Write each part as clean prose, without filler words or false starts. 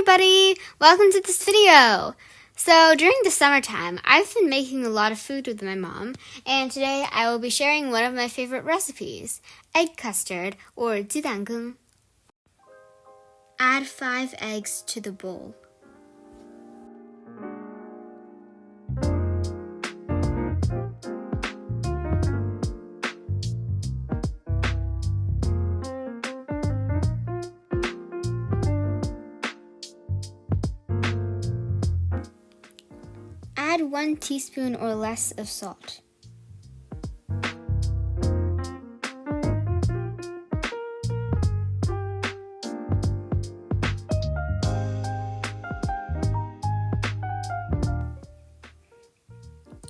everybody! Welcome to this video! So during the summertime, I've been making a lot of food with my mom, and today I will be sharing one of my favorite recipes, egg custard or 鸡蛋羹. Add 5 eggs to the bowl. Add 1 teaspoon or less of salt.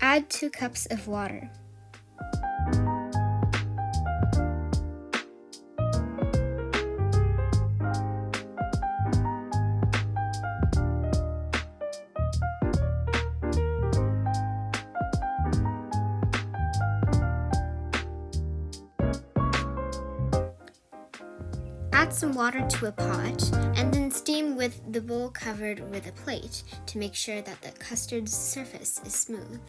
Add 2 cups of water. Add some water to a pot and then steam with the bowl covered with a plate to make sure that the custard's surface is smooth.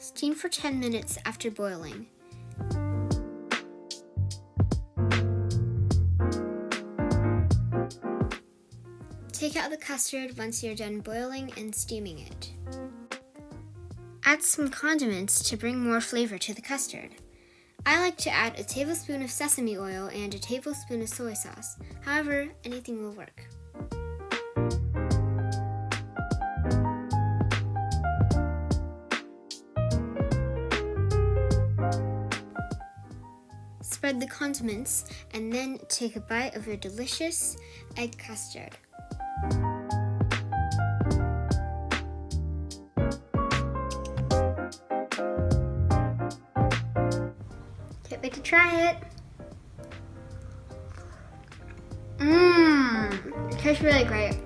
Steam for 10 minutes after boiling. Take out the custard once you're done boiling and steaming it. Add some condiments to bring more flavor to the custard. I like to add a tablespoon of sesame oil and a tablespoon of soy sauce. However, anything will work. Spread the condiments and then take a bite of your delicious egg custard. Can't wait to try it. It tastes really great.